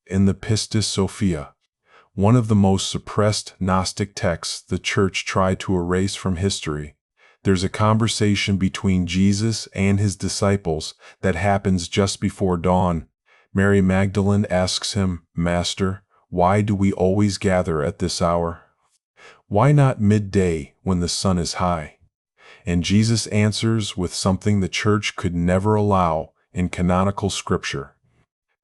in the Pistis Sophia, one of the most suppressed Gnostic texts the Church tried to erase from history. There's a conversation between Jesus and his disciples that happens just before dawn. Mary Magdalene asks him, "Master, why do we always gather at this hour? Why not midday when the sun is high?" And Jesus answers with something the Church could never allow in canonical scripture.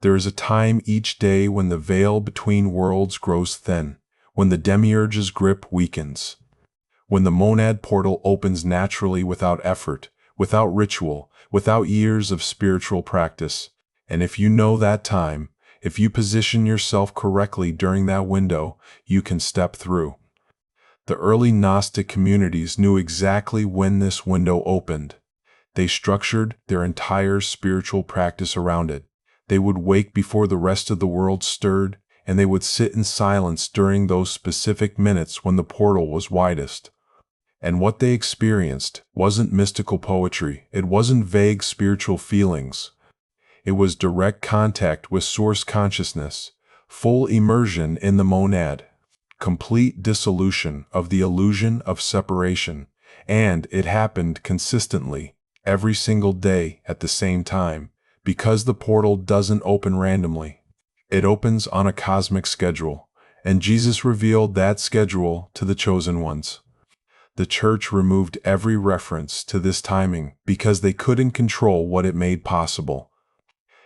There is a time each day when the veil between worlds grows thin, when the Demiurge's grip weakens, when the monad portal opens naturally without effort, without ritual, without years of spiritual practice. And if you know that time, if you position yourself correctly during that window, you can step through. The early Gnostic communities knew exactly when this window opened. They structured their entire spiritual practice around it. They would wake before the rest of the world stirred, and they would sit in silence during those specific minutes when the portal was widest. And what they experienced wasn't mystical poetry, it wasn't vague spiritual feelings. It was direct contact with source consciousness, full immersion in the monad, complete dissolution of the illusion of separation, and it happened consistently, every single day at the same time. Because the portal doesn't open randomly. It opens on a cosmic schedule, and Jesus revealed that schedule to the chosen ones. The Church removed every reference to this timing because they couldn't control what it made possible.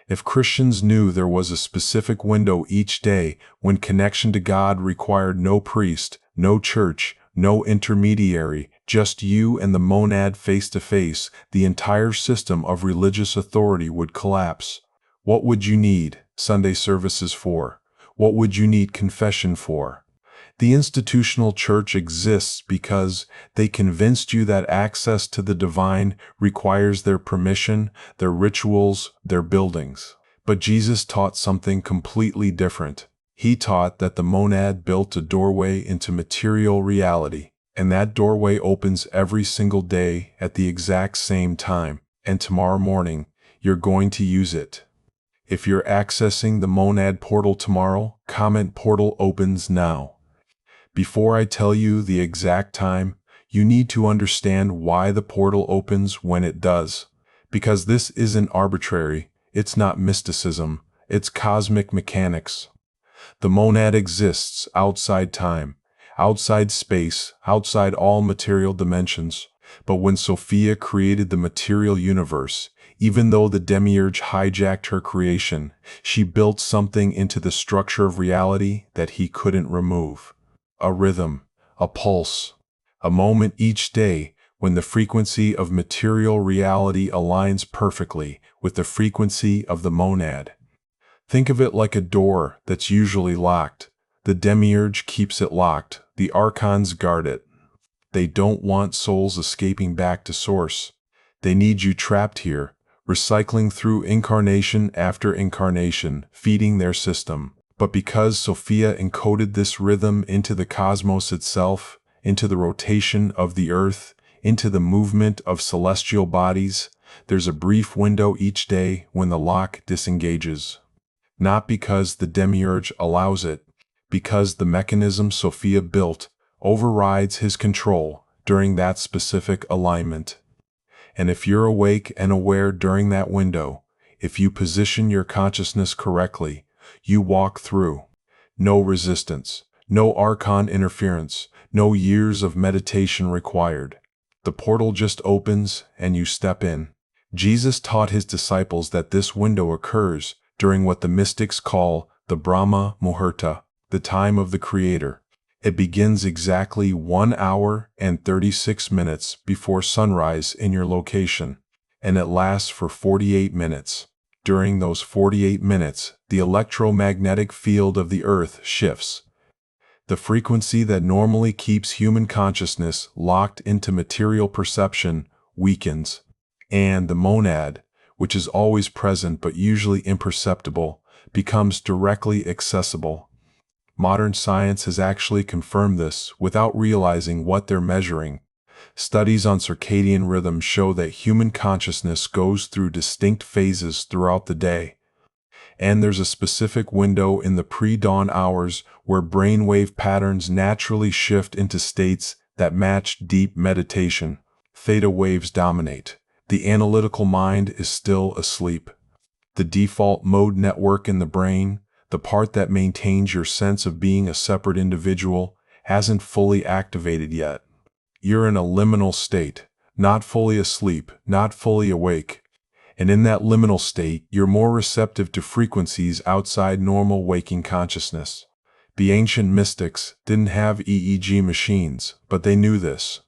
If Christians knew there was a specific window each day when connection to God required no priest, no church, no intermediary, just you and the monad face to face, the entire system of religious authority would collapse. What would you need Sunday services for? What would you need confession for? The institutional church exists because they convinced you that access to the divine requires their permission, their rituals, their buildings. But Jesus taught something completely different. He taught that the monad built a doorway into material reality, and that doorway opens every single day at the exact same time, and tomorrow morning, you're going to use it. If you're accessing the monad portal tomorrow, comment "portal opens now." Before I tell you the exact time, you need to understand why the portal opens when it does. Because this isn't arbitrary, it's not mysticism, it's cosmic mechanics. The monad exists outside time, outside space, outside all material dimensions. But when Sophia created the material universe, even though the Demiurge hijacked her creation, she built something into the structure of reality that he couldn't remove. A rhythm, a pulse, a moment each day when the frequency of material reality aligns perfectly with the frequency of the monad. Think of it like a door that's usually locked. The Demiurge keeps it locked. The archons guard it. They don't want souls escaping back to source. They need you trapped here, recycling through incarnation after incarnation, feeding their system. But because Sophia encoded this rhythm into the cosmos itself, into the rotation of the earth, into the movement of celestial bodies, there's a brief window each day when the lock disengages. Not because the Demiurge allows it, because the mechanism Sophia built overrides his control during that specific alignment. And if you're awake and aware during that window, if you position your consciousness correctly, you walk through. No resistance, no archon interference, no years of meditation required. The portal just opens and you step in. Jesus taught his disciples that this window occurs during what the mystics call the Brahma Muhurta, the time of the Creator. It begins exactly 1 hour and 36 minutes before sunrise in your location, and it lasts for 48 minutes. During those 48 minutes, the electromagnetic field of the earth shifts. The frequency that normally keeps human consciousness locked into material perception weakens, and the monad, which is always present but usually imperceptible, becomes directly accessible. Modern science has actually confirmed this without realizing what they're measuring. Studies on circadian rhythm show that human consciousness goes through distinct phases throughout the day. And there's a specific window in the pre-dawn hours where brainwave patterns naturally shift into states that match deep meditation. Theta waves dominate. The analytical mind is still asleep. The default mode network in the brain, the part that maintains your sense of being a separate individual, hasn't fully activated yet. You're in a liminal state, not fully asleep, not fully awake. And in that liminal state, you're more receptive to frequencies outside normal waking consciousness. The ancient mystics didn't have EEG machines, but they knew this.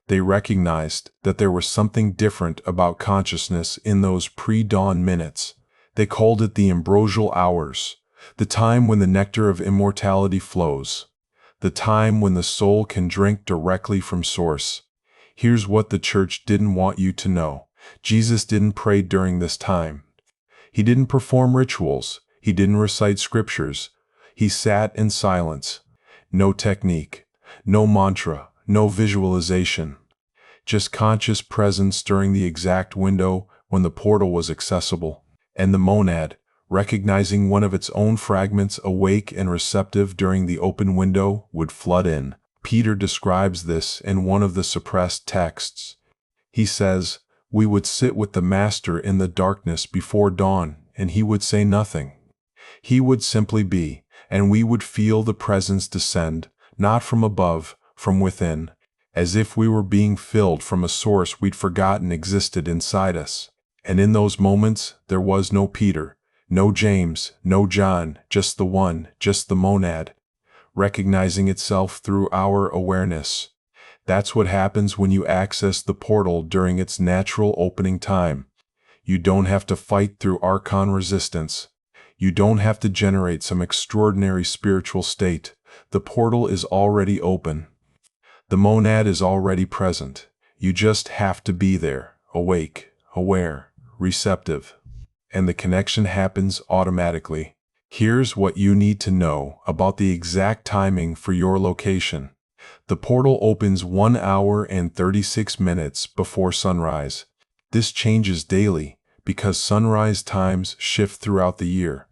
They recognized that there was something different about consciousness in those pre-dawn minutes. They called it the ambrosial hours, the time when the nectar of immortality flows, the time when the soul can drink directly from source. Here's what the church didn't want you to know. Jesus didn't pray during this time. He didn't perform rituals. He didn't recite scriptures. He sat in silence. No technique, no mantra, no visualization. Just conscious presence during the exact window when the portal was accessible. And the monad, recognizing one of its own fragments awake and receptive during the open window, would flood in. Peter describes this in one of the suppressed texts. He says, "We would sit with the Master in the darkness before dawn, and he would say nothing. He would simply be, and we would feel the presence descend, not from above, from within, as if we were being filled from a source we'd forgotten existed inside us. And in those moments, there was no Peter, no James, no John, just the one, just the monad, recognizing itself through our awareness. That's what happens when you access the portal during its natural opening time. You don't have to fight through archon resistance. You don't have to generate some extraordinary spiritual state. The portal is already open. The monad is already present. You just have to be there, awake, aware, receptive. And the connection happens automatically. Here's what you need to know about the exact timing for your location. The portal opens 1 hour and 36 minutes before sunrise. This changes daily because sunrise times shift throughout the year.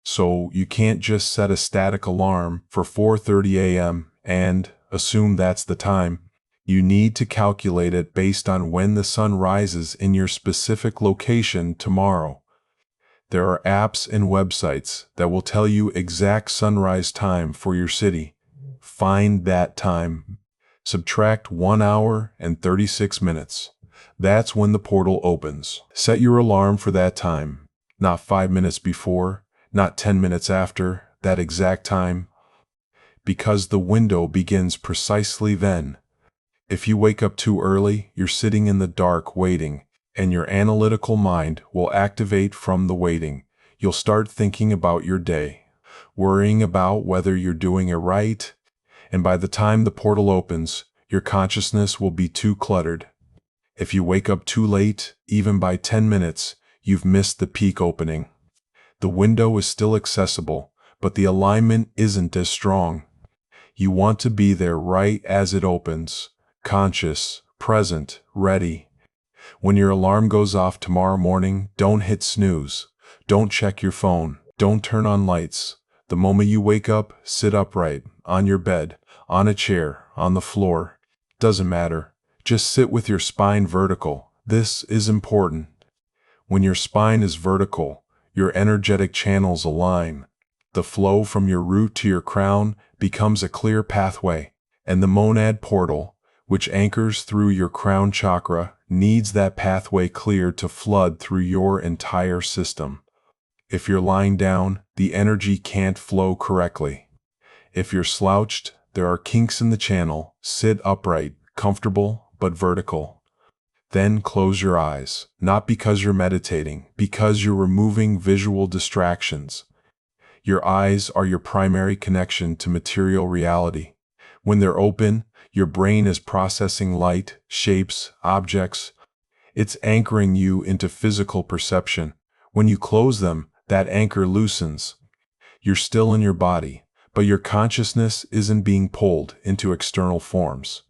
So you can't just set a static alarm for 4:30 a.m. and assume that's the time. You need to calculate it based on when the sun rises in your specific location tomorrow. There are apps and websites that will tell you exact sunrise time for your city. Find that time. Subtract 1 hour and 36 minutes. That's when the portal opens. Set your alarm for that time. Not 5 minutes before, not 10 minutes after, that exact time. Because the window begins precisely then. If you wake up too early, you're sitting in the dark waiting, and your analytical mind will activate from the waiting. You'll start thinking about your day, worrying about whether you're doing it right, and by the time the portal opens, your consciousness will be too cluttered. If you wake up too late, even by 10 minutes, you've missed the peak opening. The window is still accessible, but the alignment isn't as strong. You want to be there right as it opens, conscious, present, ready. When your alarm goes off tomorrow morning, don't hit snooze. Don't check your phone. Don't turn on lights. The moment you wake up, sit upright, on your bed, on a chair, on the floor. Doesn't matter. Just sit with your spine vertical. This is important. When your spine is vertical, your energetic channels align. The flow from your root to your crown becomes a clear pathway, and the monad portal, which anchors through your crown chakra, needs that pathway clear to flood through your entire system. If you're lying down, the energy can't flow correctly. If you're slouched, there are kinks in the channel. Sit upright, comfortable, but vertical. Then close your eyes, not because you're meditating, because you're removing visual distractions. Your eyes are your primary connection to material reality. When they're open, your brain is processing light, shapes, objects. It's anchoring you into physical perception. When you close them, that anchor loosens. You're still in your body, but your consciousness isn't being pulled into external forms.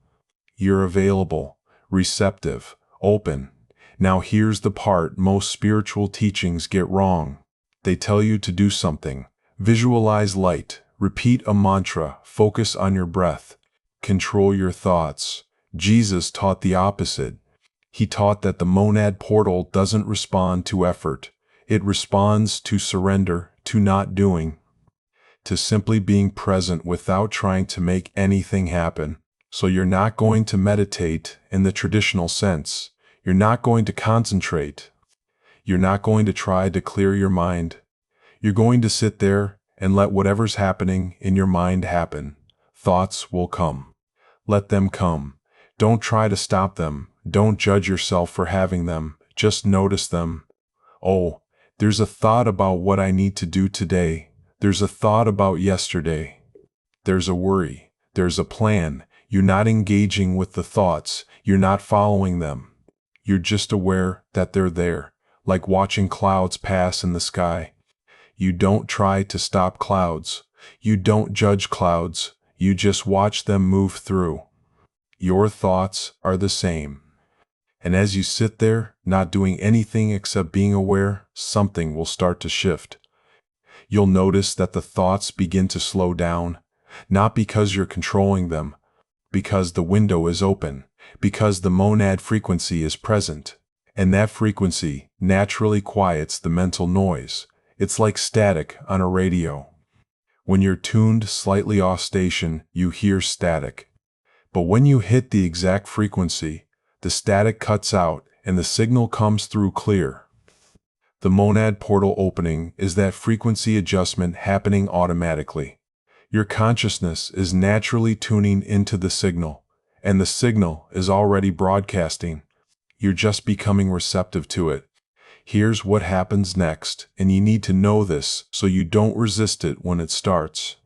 You're available, receptive, open. Now here's the part most spiritual teachings get wrong. They tell you to do something. Visualize light, repeat a mantra, focus on your breath, control your thoughts. Jesus taught the opposite. He taught that the monad portal doesn't respond to effort. It responds to surrender, to not doing, to simply being present without trying to make anything happen. So you're not going to meditate in the traditional sense. You're not going to concentrate. You're not going to try to clear your mind. You're going to sit there and let whatever's happening in your mind happen. Thoughts will come. Let them come. Don't try to stop them. Don't judge yourself for having them. Just notice them. Oh, there's a thought about what I need to do today. There's a thought about yesterday. There's a worry. There's a plan. You're not engaging with the thoughts. You're not following them. You're just aware that they're there, like watching clouds pass in the sky. You don't try to stop clouds. You don't judge clouds. You just watch them move through. Your thoughts are the same. And as you sit there, not doing anything except being aware, something will start to shift. You'll notice that the thoughts begin to slow down, not because you're controlling them, because the window is open, because the monad frequency is present, and that frequency naturally quiets the mental noise. It's like static on a radio. When you're tuned slightly off station, you hear static. But when you hit the exact frequency, the static cuts out and the signal comes through clear. The monad portal opening is that frequency adjustment happening automatically. Your consciousness is naturally tuning into the signal, and the signal is already broadcasting. You're just becoming receptive to it. Here's what happens next, and you need to know this so you don't resist it when it starts.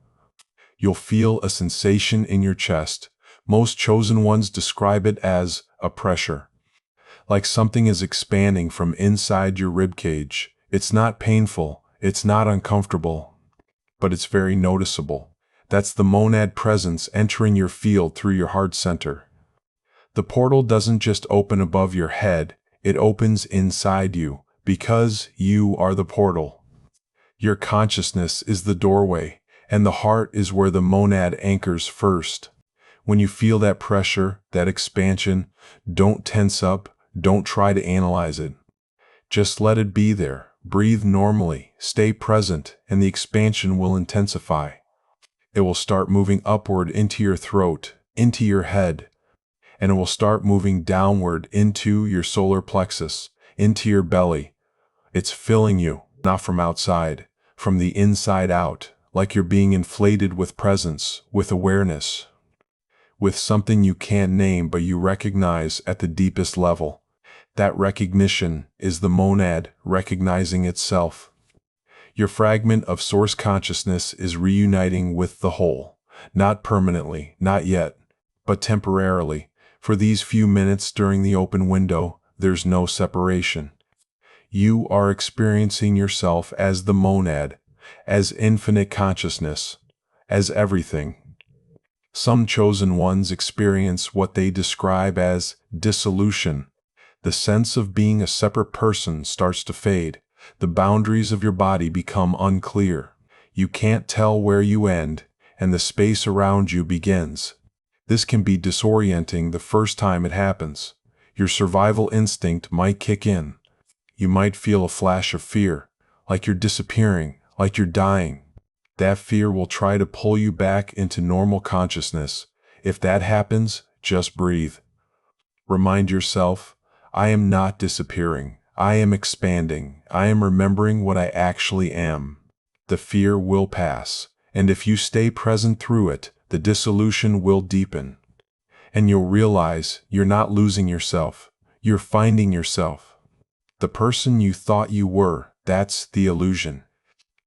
You'll feel a sensation in your chest. Most chosen ones describe it as a pressure. Like something is expanding from inside your ribcage. It's not painful, it's not uncomfortable, but it's very noticeable. That's the monad presence entering your field through your heart center. The portal doesn't just open above your head, it opens inside you, because you are the portal. Your consciousness is the doorway, and the heart is where the monad anchors first. When you feel that pressure, that expansion, don't tense up, don't try to analyze it. Just let it be there. Breathe normally, stay present, and the expansion will intensify. It will start moving upward into your throat, into your head, and it will start moving downward into your solar plexus, into your belly. It's filling you, not from outside, from the inside out, like you're being inflated with presence, with awareness, with something you can't name but you recognize at the deepest level. That recognition is the monad recognizing itself. Your fragment of source consciousness is reuniting with the whole, not permanently, not yet, but temporarily. For these few minutes during the open window, there's no separation. You are experiencing yourself as the monad, as infinite consciousness, as everything. Some chosen ones experience what they describe as dissolution. The sense of being a separate person starts to fade. The boundaries of your body become unclear. You can't tell where you end, and the space around you begins. This can be disorienting the first time it happens. Your survival instinct might kick in. You might feel a flash of fear, like you're disappearing, like you're dying. That fear will try to pull you back into normal consciousness. If that happens, just breathe. Remind yourself, I am not disappearing. I am expanding. I am remembering what I actually am. The fear will pass, and if you stay present through it, the dissolution will deepen. And you'll realize you're not losing yourself. You're finding yourself. The person you thought you were, that's the illusion.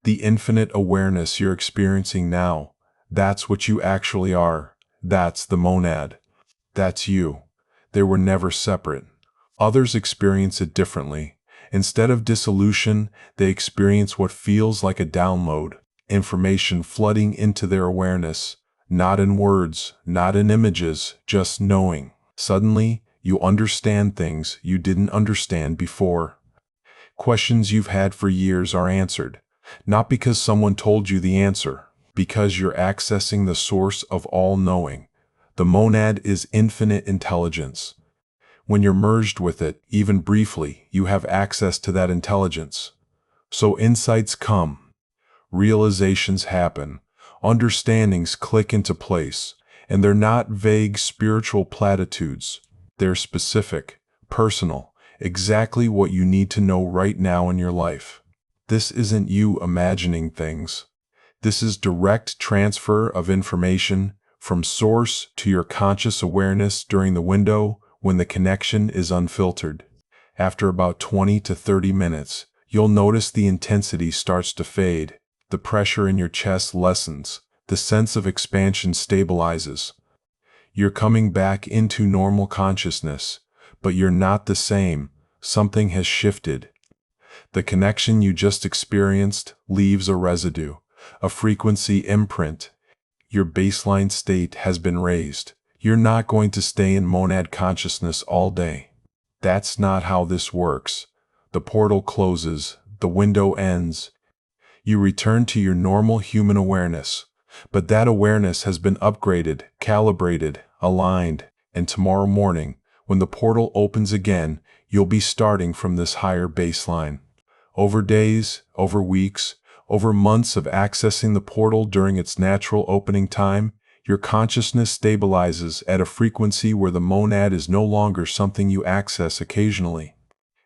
The infinite awareness you're experiencing now, that's what you actually are. That's the monad. That's you. They were never separate. Others experience it differently. Instead of dissolution, they experience what feels like a download, information flooding into their awareness, not in words, not in images, just knowing. Suddenly, you understand things you didn't understand before. Questions you've had for years are answered. Not because someone told you the answer, because you're accessing the source of all knowing. The monad is infinite intelligence. When you're merged with it, even briefly, you have access to that intelligence. So insights come, realizations happen, understandings click into place, and they're not vague spiritual platitudes. They're specific, personal, exactly what you need to know right now in your life. This isn't you imagining things. This is direct transfer of information from source to your conscious awareness during the window when the connection is unfiltered. After about 20 to 30 minutes, you'll notice the intensity starts to fade, the pressure in your chest lessens, the sense of expansion stabilizes. You're coming back into normal consciousness, but you're not the same. Something has shifted. The connection you just experienced leaves a residue, a frequency imprint. Your baseline state has been raised. You're not going to stay in monad consciousness all day. That's not how this works. The portal closes, the window ends. You return to your normal human awareness, but that awareness has been upgraded, calibrated, aligned, and tomorrow morning, when the portal opens again, you'll be starting from this higher baseline. Over days, over weeks, over months of accessing the portal during its natural opening time, your consciousness stabilizes at a frequency where the monad is no longer something you access occasionally.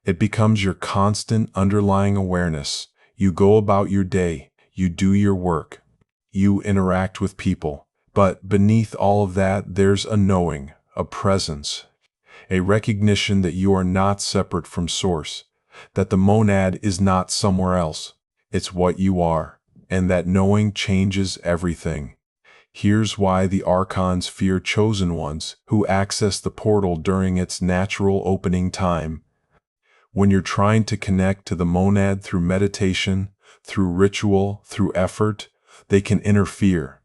It becomes your constant underlying awareness. You go about your day, you do your work, you interact with people, but beneath all of that, there's a knowing, a presence, a recognition that you are not separate from source, that the monad is not somewhere else. It's what you are, and that knowing changes everything. Here's why the archons fear chosen ones who access the portal during its natural opening time. When you're trying to connect to the monad through meditation, through ritual, through effort, they can interfere.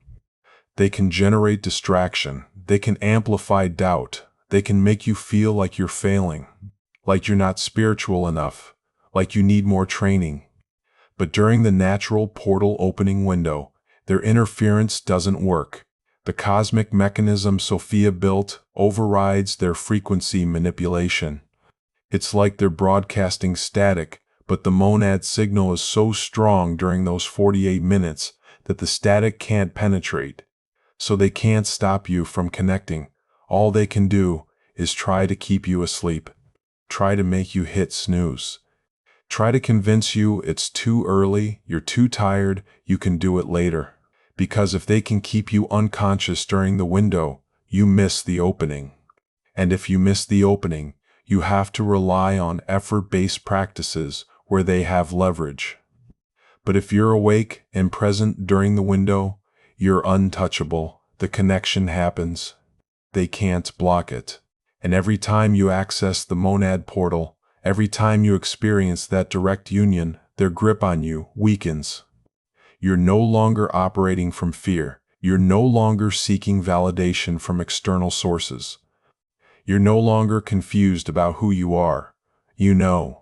They can generate distraction. They can amplify doubt. They can make you feel like you're failing, like you're not spiritual enough, like you need more training. But during the natural portal opening window, their interference doesn't work. The cosmic mechanism Sophia built overrides their frequency manipulation. It's like they're broadcasting static, but the monad signal is so strong during those 48 minutes that the static can't penetrate. So they can't stop you from connecting. All they can do is try to keep you asleep. Try to make you hit snooze. Try to convince you it's too early, you're too tired, you can do it later. Because if they can keep you unconscious during the window, you miss the opening. And if you miss the opening, you have to rely on effort-based practices where they have leverage. But if you're awake and present during the window, you're untouchable. The connection happens. They can't block it. And every time you access the monad portal, every time you experience that direct union, their grip on you weakens. You're no longer operating from fear. You're no longer seeking validation from external sources. You're no longer confused about who you are. You know.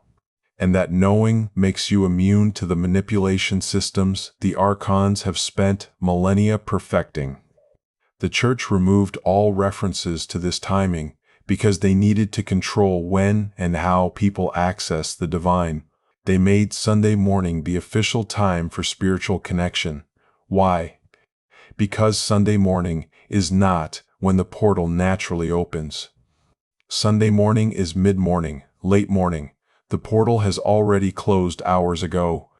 And that knowing makes you immune to the manipulation systems the archons have spent millennia perfecting. The church removed all references to this timing because they needed to control when and how people access the divine. They made Sunday morning the official time for spiritual connection. Why? Because Sunday morning is not when the portal naturally opens. Sunday morning is mid-morning, late morning. The portal has already closed hours ago.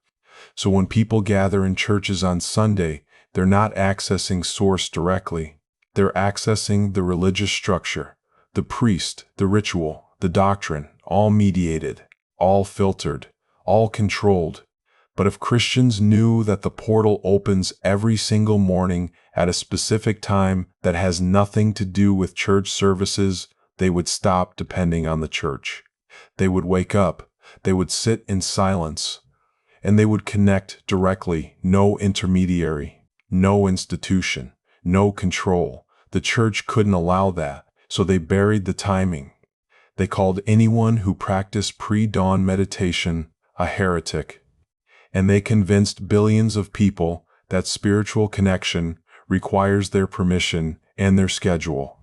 So when people gather in churches on Sunday, they're not accessing source directly. They're accessing the religious structure, the priest, the ritual, the doctrine, all mediated, all filtered, all controlled. But if Christians knew that the portal opens every single morning at a specific time that has nothing to do with church services, they would stop depending on the church. They would wake up, they would sit in silence, and they would connect directly, no intermediary, no institution, no control. The church couldn't allow that, so they buried the timing. They called anyone who practiced pre-dawn meditation a heretic. And they convinced billions of people that spiritual connection requires their permission and their schedule.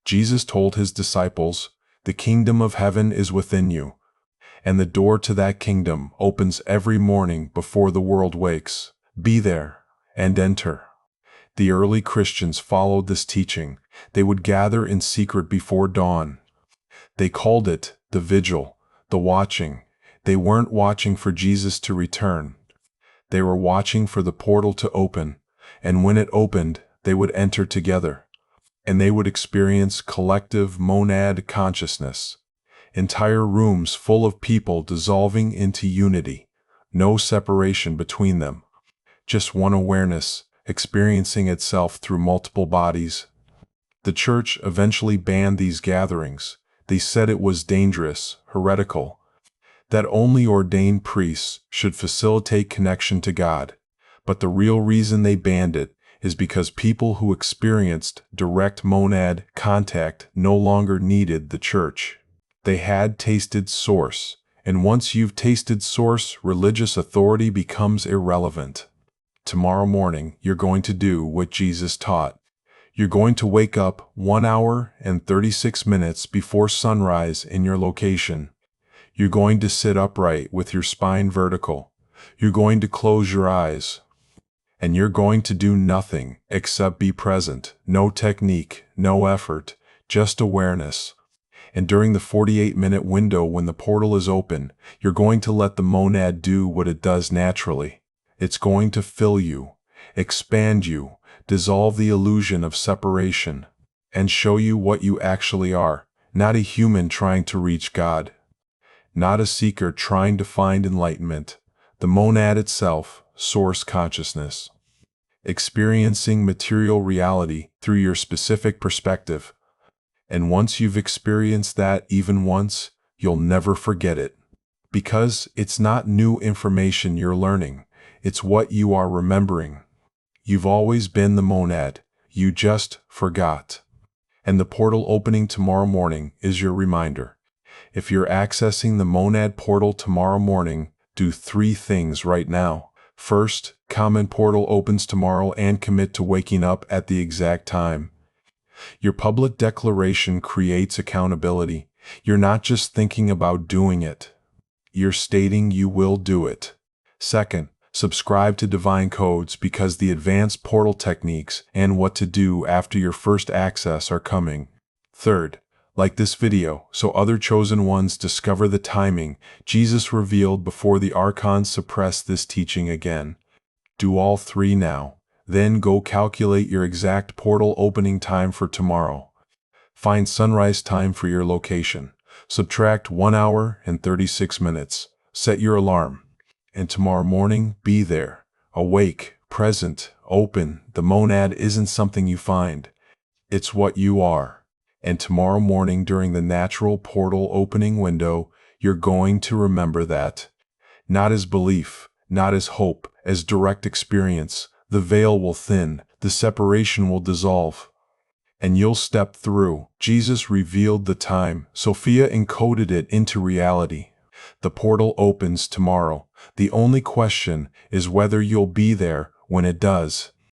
Jesus told his disciples, "The kingdom of heaven is within you," and the door to that kingdom opens every morning before the world wakes. Be there and enter. The early Christians followed this teaching. They would gather in secret before dawn. They called it the vigil, the watching. They weren't watching for Jesus to return. They were watching for the portal to open, and when it opened, they would enter together, and they would experience collective monad consciousness. Entire rooms full of people dissolving into unity, no separation between them, just one awareness experiencing itself through multiple bodies. The church eventually banned these gatherings. They said it was dangerous, heretical, that only ordained priests should facilitate connection to God. But the real reason they banned it is because people who experienced direct monad contact no longer needed the church. They had tasted source, and once you've tasted source, religious authority becomes irrelevant. Tomorrow morning, you're going to do what Jesus taught. You're going to wake up 1 hour and 36 minutes before sunrise in your location. You're going to sit upright with your spine vertical. You're going to close your eyes. And you're going to do nothing except be present. No technique, no effort, just awareness. And during the 48-minute window when the portal is open, you're going to let the monad do what it does naturally. It's going to fill you, expand you, dissolve the illusion of separation, and show you what you actually are, not a human trying to reach God, not a seeker trying to find enlightenment, the monad itself, source consciousness. Experiencing material reality through your specific perspective. And once you've experienced that even once, you'll never forget it. Because it's not new information you're learning, it's what you are remembering. You've always been the monad, you just forgot. And the portal opening tomorrow morning is your reminder. If you're accessing the monad portal tomorrow morning, do 3 things right now. First, common portal opens tomorrow and commit to waking up at the exact time. Your public declaration creates accountability. You're not just thinking about doing it. You're stating you will do it. Second, subscribe to Divine Codes because the advanced portal techniques and what to do after your first access are coming. Third, like this video so other chosen ones discover the timing Jesus revealed before the archons suppress this teaching again. Do all 3 now. Then go calculate your exact portal opening time for tomorrow. Find sunrise time for your location. Subtract 1 hour and 36 minutes. Set your alarm. And tomorrow morning, be there. Awake, present, open. The monad isn't something you find. It's what you are. And tomorrow morning during the natural portal opening window, you're going to remember that. Not as belief, not as hope, as direct experience. The veil will thin, the separation will dissolve, and you'll step through. Jesus revealed the time, Sophia encoded it into reality. The portal opens tomorrow. The only question is whether you'll be there when it does.